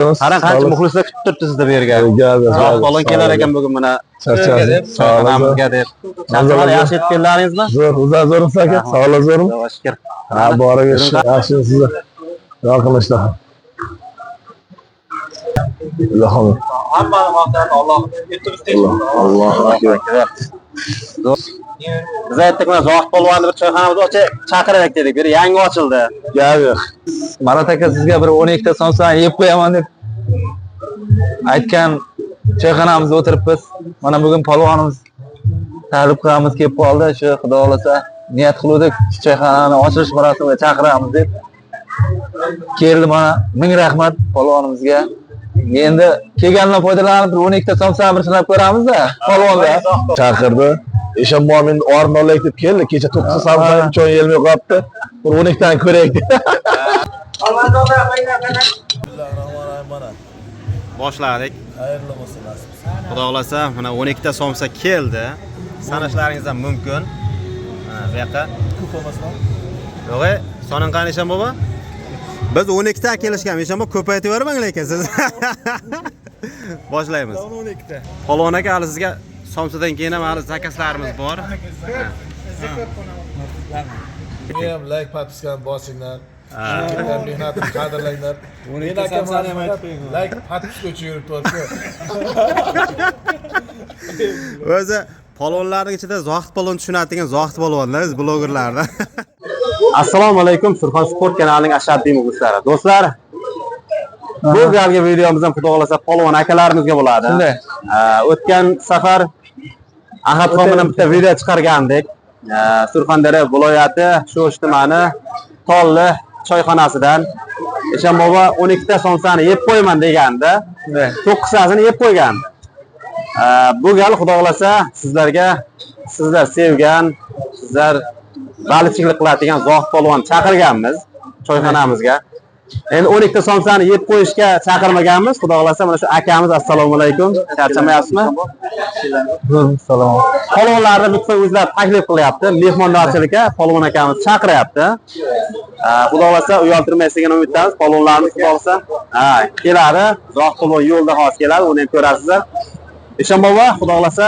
Qarang qancha muxlislar kutib turibdi sizda bu yerga. Falon kelar ekan bugun mana. Charchadik. Choyxonamizga deb. Chaqirlar yaxshi yetib keldingizmi? Zo'r aka. Sog'lik zo'rmi? Shukr. Ha, bora yaxshi sizni. Yoqimlishda. Allohim. Hammani maqtani Alloh yetib Allohu akbar. Biz aytdik mana Zohid polvonni bir choyxonamizni chaqiraylik dedik. Bir yangi ochildi. Yo'q. Marat aka sizga bir 12 ta somsani yeb qo'yaman deb aytgan choyxonamizda o'tiribmiz. Mana bugun polvonimiz taklif qilamiz kelib qoldi. Shu xudo xolasa niyat qildik choyxonani ochilish marosimiga chaqiramiz deb. Keldi mana. Ming rahmat polvonimizga. Endi kelgandan foydalanib 12 ta somsani bir sinab ko'ramiz-da. Polvonga chaqirdi. Eshanbo men orni olaylik deb keldi. Kecha 9 somsani choy yelmay qolibdi. Bir 12 tani ko'raylik deb. Boshladik. Xayrli bo'lsin nasib. Xudo xolasa mana 12 ta somsa keldi. Sanashlaringiz ham mumkin. Mana bu yoqqa Ko'p emasmi? yo'q, soning qani Eshan bobo? Biz 12 ta kelishgan, Eshan bobo ko'paytib yubormang lekin siz. Boshlaymiz. 12 ta. Polvon aka hali sizga somsadan keyin ham hali zakazlarimiz bor. Men like podpiskani bosinglar. Mehnatni qadrlanglar. Men akamani ham aytib qo'ying. Like podpiska uchun yurib turibdi. O'zi polvonlarning ichida Zohid polvon tushunadigan Zohid polvonlar, biz blogerlardan. Assalomu alaykum, Surxon Sport kanalining ashaddiy muxlislari. Do'stlar, bu galgi videomizdan xudo xolasa polvon akalarimizga bo'ladi. Shunday. O'tgan safar Ahadxon bilan bitta video chiqargandik. Surxondaryo viloyati Sho'sh tumani Tolli choyxonasidan Eshan bobo 12 ta somsani yeb qo'yman deganda, 9 tasini yeb qo'ygan. Bu gal xudo xolasa sizlar sevgan, sizlar baliqchilik qiladigan Zohid polvon chaqirganmiz choyxonamizga. Endi 12 ta somsani yeb qo'yishga chaqirmaganmiz. Xudo xolasa mana shu akamiz assalomu alaykum. Charchamayapsizmi? Salom. Polvonlarni bitta o'zlari taklif qilyapti. Mehmondorchilikka polvon akamiz chaqiryapti. Xudo xolasa uyaltirmaysiz degan umiddamiz. Polvonlarimiz xudo xolasa keladi. Zohid polvon yo'lda hozir keladi, uni ham ko'rasizlar. Eshan bobo, xudo xolasa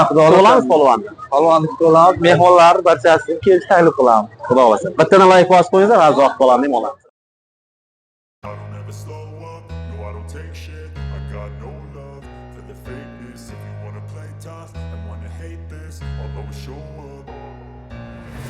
xudo xolasa polvonni. Polvonni kutib mehmonlar barchasiga kelish taklif qilamiz. Xudo xolasa. Bittani like bosib qo'yinglar, va Zohid polvonni ham olamiz. I don't ever slow up, no I don't take shit. I got no love for the fakeness. If you wanna play tough and wanna hate this, I'll always show up.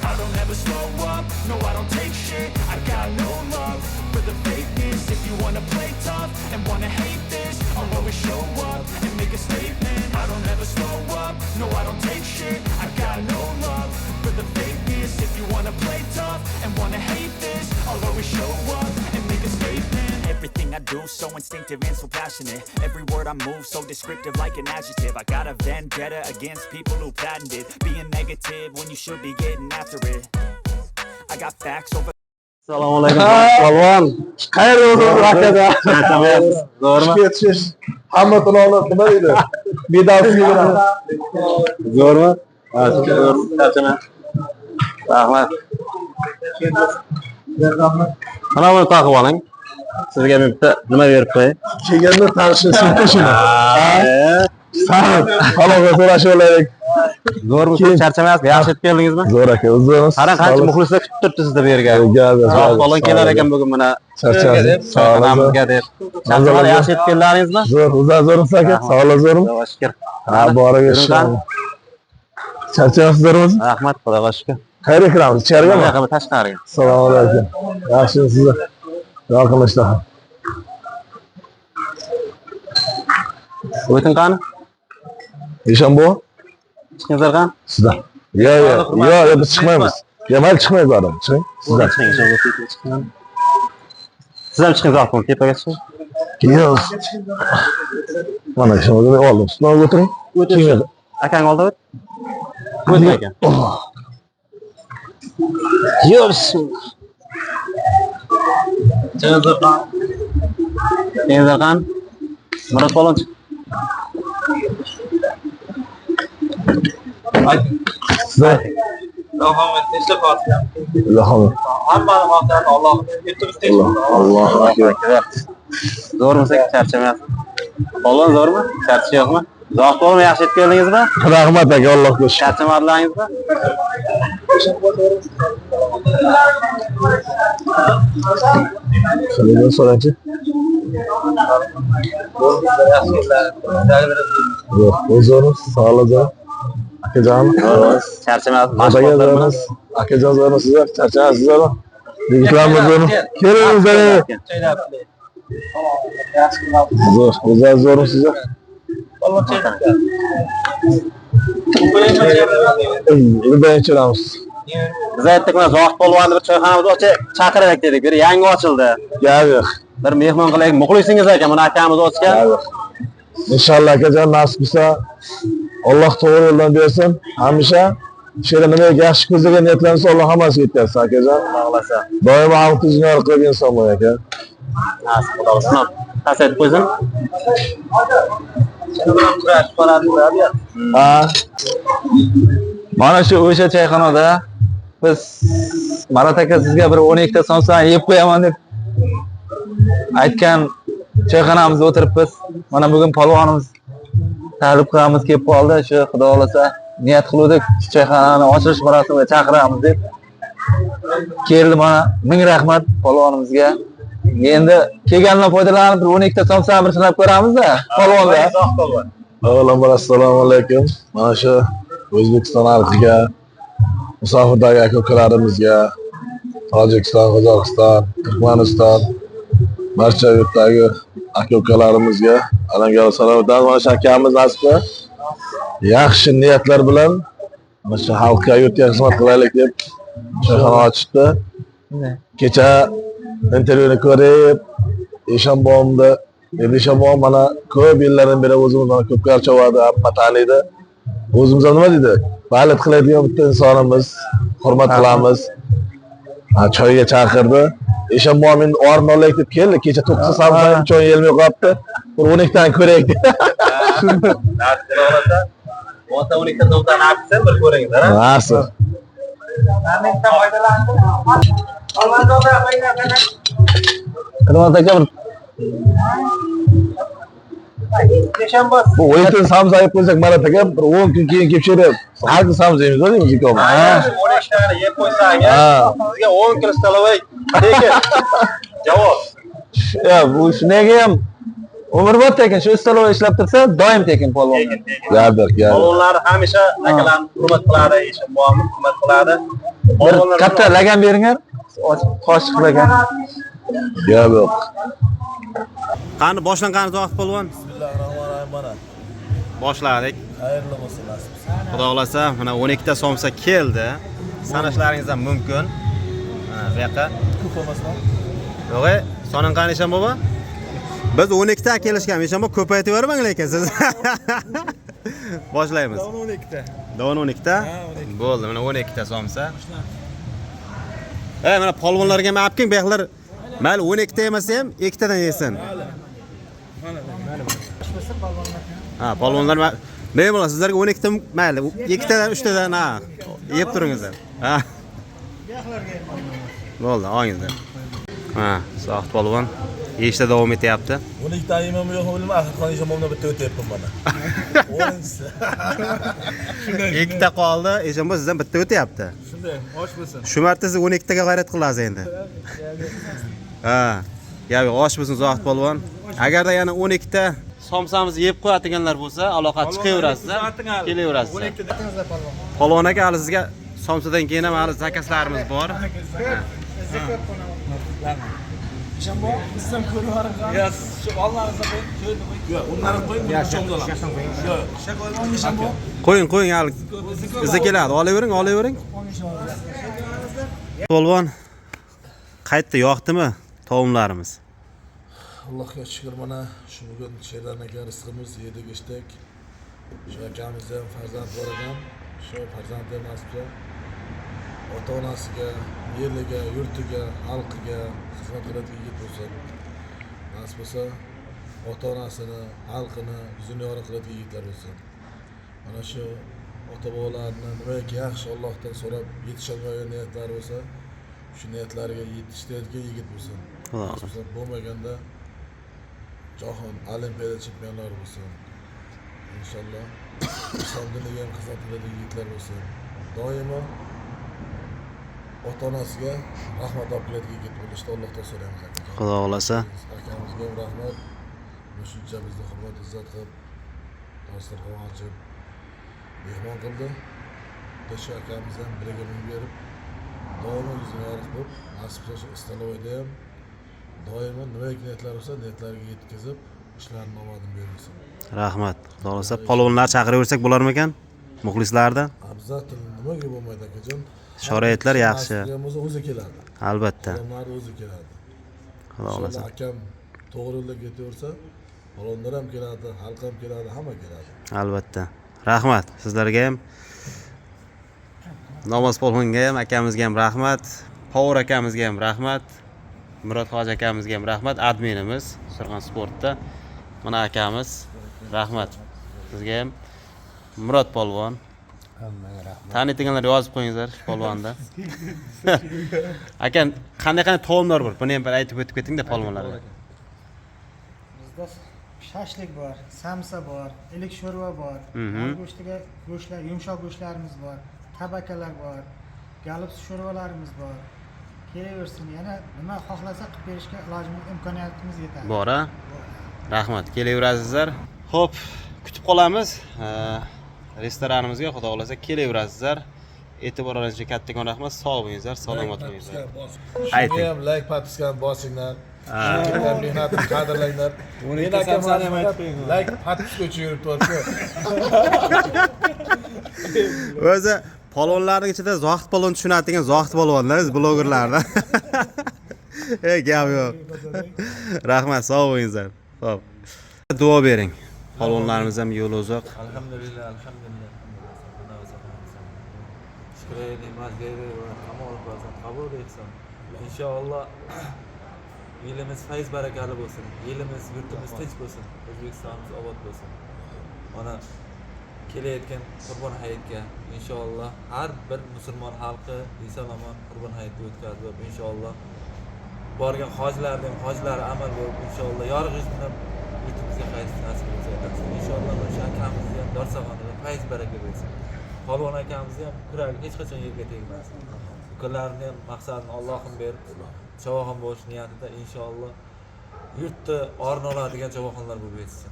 I don't ever slow up, no I don't take shit. I got no love for the fakeness. If you wanna play tough and wanna hate this, I'll always show up and make a statement. I don't ever slow up, no I don't take shit. I got no love for the fakeness. If you wanna play tough and wanna hate this, I'll always show up and make a statement. Everything I do so instinctive and so passionate. Every word I move so descriptive like an adjective. I got a vendetta against people who patented being negative when you should be getting after it. I got facts over. Assalomu alaykum polvon. Xayrli bo'lsin rakada. Charchamayapsiz, zo'rmi? Ketish hamma to'lovlar nima deydi? Medalsiz beradi. Zo'rmi? Charchama. Rahmat. Mana buni taqib oling. Sizga men bitta nima berib qo'yay? Kelganda tanishib shuni. Palonga so'rashib olaylik. Zo'rmi? Charchamayapsiz? Yaxshi yetib keldingizmi? Zo'r aka, o'zimiz. Qarang qancha muxlislar kutib turibdi sizda bu yerga. Falon kelar ekan bugun mana. Charchadik. Choyxonamizga deb. Charchalar yaxshi yetib keldingizmi? Zo'r aka. Sog'lik zo'rmi? Shukr. Ha, bora charchayapsizlarmi? Rahmat, Xudoga shukr. Qayerga kiramiz? Ichkariga? Yo'q, tashqariga. Assalomu alaykum. Yaxshimisiz siz? Yoqimishda. O'tin qani? Eshanbo? Chiqingizlar qani? Sizdan. Yo'q, biz chiqmaymiz. Mayli chiqmaymiz adam. Chiqing. Sizdan. Chiqing. Siz ham chiqing zo'rmi? Tepaga chiqing. Yo'q. Mana shuni oldim. Sizdan o'tiring. O'tiring. Akang oldi o't. O'ting aka. Yo'q. Chiqingizlar qani? Murat polvon. Sizlar. Rahmat, tinchlik xotirjam. Allohim. Hammani maqtani Alloh yetib Allohu akbar. Zo'rmisiz, charchamayapsiz? Polvon zo'rmi? Charchish yo'qmi? Zohid polvon yaxshi yetib keldingizmi? Rahmat aka, Allohga shukr. Charchamadingizmi? Shundan so'rachi. Yo'q, o'zimiz sog'lig'i. Akajon, Charchamayapsiz. mashqqa zo'rmiz. Akajon zo'rmisizlar? Charchaysizlarmi? Yigitlarimiz zo'rmi? Kelingizlar. Zo'r, o'zlar zo'rmisizlar? Bilan ichiramiz. Biz aytdik, mana Zohid polvonni bir choyxonamizni chaqiraylik dedik. Bir yangi ochildi. Gel yo'q. Bir mehmon qilaylik. Muxlisingiz ekan, buni akamiz ochgan. İnşallah akajon nasib bo'lsa Alloh to'g'ri yo'ldan bersin. Hamisha she'ri nimaga yaxshi ko'zlagan niyatlarimiz Alloh hammasiga yetkazsin akajon. Xohlasa. Doimo xalqni jinoyat qilgan inson bo'lar aka. Nasib xudo sinab. Qasd qo'ysin. Ha. Mana shu o'sha choyxonada biz Marat aka sizga bir 12 ta somsa yeb qo'yaman deb aytgan choyxonamizda o'tiribmiz. Mana bugun polvonimiz taklif qilamiz kelib qoldi. Shu xudo xolasa niyat qildik, choyxonani ochilish marosimiga chaqiramiz deb. Keldi mana. Ming rahmat polvonimizga. Endi kelgandan foydalanib 12 ta somsa bir sinab ko'ramiz-da, polvonlar. Avvalambor assalomu alaykum. Mana shu O'zbekiston xalqiga, musofirdagi aka-ukalarimizga, Tojikiston, Qozog'iston, Turkmaniston, barcha yurtdagi aka-ukalarimizga alangali salom. Mana shu akamiz asli yaxshi niyatlar bilan mana shu xalqqa, yurtga xizmat qilaylik deb choyxona ochishdi. Kecha intervyuni ko'rib, Eshonbo'mda, Eshonbo'm mana ko'p yillardan beri o'zimizdan ko'pkar chavadi, hamma taniydi. O'zimizga nima deydi? Baylat qiladigan bitta insonimiz, hurmat qilamiz. Choyga chaqirdi. Eshonbo'm endi orin olaylik deb keldi. Kecha 9 samsa choy yelmay qolibdi. Bir 12 tani ko'raylik dedi. Ota 12 ta dovdan apsan bir ko'ringizlar, ha? Nasıl? Kırmızı aka bir bu 12 ta samsa yeb qo'ysak Marat aka bir 10 kun keyin kelib she'ri har kun samsa yeymiz o'zimiz ikkovimiz. 12 tani yeb qo'ysak, sizga 10 kilo stolovay. Lekin javob. Ya bu shunga ham umrbod tekin shu stolova ishlab tursa doim tekin polvon. Gardir. Polvonlar hamisha akalarni hurmat qiladi, Eshonbo'mni hurmat qiladi. Bir katta lagan beringlar. Qoshiq lagan. Yo'q. Qani boshlangan Zohid polvon. Bismillahirrohmanirrohim mana. Boshladik. Xayrli bo'lsin nasib. Xudo xolasa mana 12 ta somsa keldi. Sanashlaringiz ham mumkin. Mana bu yoqqa. Ko'p emasmi? Yo'q, soning qani Eshonbo'm? Biz 12 ta kelishgan, Eshonbo'm ko'paytib yubormang lekin siz. Boshlaymiz. 12 ta. Davon 12 ta? Bo'ldi, mana 12 ta somsa. Mana polvonlarga ham olib keling, bexlar. Mayli 12 ta emas ham 2 tadan yesin. Ha, polvonlar ne bo'ladi? Sizlarga 12 ta mayli, 2 tadan 3 tadan ha, yeb turingizlar. Ha. Bo'ldi, olingizlar. Ha, Zohid polvon yeyishda davom etyapti. 12 ta yemam yo'qmi bilmayman, axir Eshonbo'mdan bitta o'tyapman mana. 10-si. Shunday. 2 ta qoldi, Eshonbo'm sizdan bitta o'tyapti. Shunday, osh bo'lsin. Shu marta siz 12 taga g'ayrat qilasiz endi. Ha. Gap osh bo'lsin Zohid polvon. Agarda yana 12 ta somsamizni yeb qo'yadiganlar bo'lsa, aloqa chiqaverasiz, kelaverasiz. Polvon aka, hali sizga somsadan keyin ham hali zakaslarimiz bor. Bizdan ko'rib Ya, shu onlarni qo'ying. Yo'q, unlarni qo'ying, buni cho'mdalam. Yo'q, Qo'ying, hali izi keladi. Olavering. Polvon qaytdi, yoqdimi taomlarimiz? Allohga shukr, mana shu bugun Sherdan aka rizqimiz yedik, ichdik. Shu akamizda ham farzand bor ekan. Shu farzandlar nasibga ota-onasiga, yerliga, yurtiga, xalqiga xizmat qiladigan yigit bo'lsin. Nasib bo'lsa, ota-onasini, xalqini yuzini yorug' qiladigan yigitlar bo'lsin. Mana shu ota-bobolarni nimaiki yaxshi Allohdan so'rab yetisholmagan niyatlari bo'lsa, shu niyatlariga yetishtiradigan yigit bo'lsin. Bo'lmaganda jahon olimpiada chempionlari bo'lsin. Inshaalloh islom diniga ham xizmat qiladigan yigitlar bo'lsin. Doimo ota-onasiga rahmat olib keladigan yigit bo'lishni Allohdan so'raymiz aka. Xudo xolasa. Akamizga ham rahmat. Shuncha bizni hurmat izzat qilib, dasturxon ochib, mehmon qildi. Shu akamiz ham biriga ming berib, doimo yuzini yorug' bo'lib, nasib qilsa Istolovda ham doimo nimaga niyatlar bo'lsa, niyatlariga yetkazib, ishlarini omadini bersin. Rahmat. Xudo xolasa polvonlar chaqiraversak bo'larmikan? Muxlislardan. Abzatl nimaga bo'lmaydi akajon? Sharoitlar yaxshi. O'zi keladi. Albatta. Odamlar o'zi keladi. Xudo xolasa. Akam to'g'ri yo'lga ketaversa, polvonlar ham keladi, xalq ham keladi, hamma keladi. Albatta. Rahmat. Sizlarga ham Namoz polvonga ham, akamizga ham rahmat. Power akamizga ham rahmat. Murod hoji akamizga ham rahmat. Adminimiz Surxon sportda. Mana akamiz rahmat. Sizga ham Murod polvon. Hammaga rahmat. Taniydiganlar yozib qo'yinglar polvonda. Aka, qanday taomlar bor? Buni ham bir aytib o'tib keting-da polvonlarga. Bizda shashlik bor, samsa bor, ilik sho'rva bor, go'shtiga go'shtlar, yumshoq go'shtlarimiz bor, tabakalar bor, galibs sho'rvalarimiz bor. Kelaversin, yana nima xohlasa qilib berishga ilojimiz, imkoniyatimiz yetadi. Bor-a? Rahmat. Kelaverasizlar. Xo'p, kutib qolamiz. Restoranimizga xudo xolasa kelaverasizlar. E'tiboringiz uchun kattakon rahmat. Sog' bo'linglar, salomat bo'linglar. Ayting. Shunga ham like potiskani bosinglar. Shunga mehnatni qadrlanglar. Men akam like potiska uchun yuribdi. O'zi polvonlarning ichida Zohid polvon tushunadigan Zohid polvonlar, biz blogerlardan. Gap yo'q. Rahmat, sog' bo'linglar. Xo'p. Duo bering. Polvonlarimiz ham yo'li uzoq. Alhamdulillah, alhamdulillah. Shukr ne'matlarga va kamol qilsin, qabul etsin. Inshaalloh yilimiz fayz barakali bo'lsin. Yilimiz, yurtimiz tinch bo'lsin. O'zbekistonimiz obod bo'lsin. Mana kelayotgan Qurbon hayitga inshaalloh har bir musulmon xalqi eson-omon Qurbon hayitni o'tkazib, inshaalloh borgan hojilarning hojlari amal bo'lib, inshaalloh yorug' yuz bilan yurtimizga qaytish nasib etsin. Inshaalloh o'sha akamizni ham Dorsaxonda fayz baraka bo'lsin. Polvon akamizni ham kuragi hech qachon yerga tegmasin. Ukalarni ham maqsadini Allohim berib, chavoqon bo'lish niyatida inshaalloh yurtni o'rin oladigan chavoqonlar bo'lib yetsin.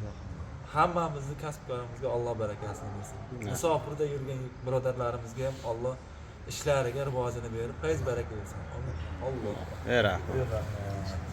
Hammamizni kasb-korimizga Alloh barakasini bersin. Musofirda yurgan birodarlarimizga ham Alloh ishlariga rivojini berib, fayz baraka bersin. Alloh. Rahmat.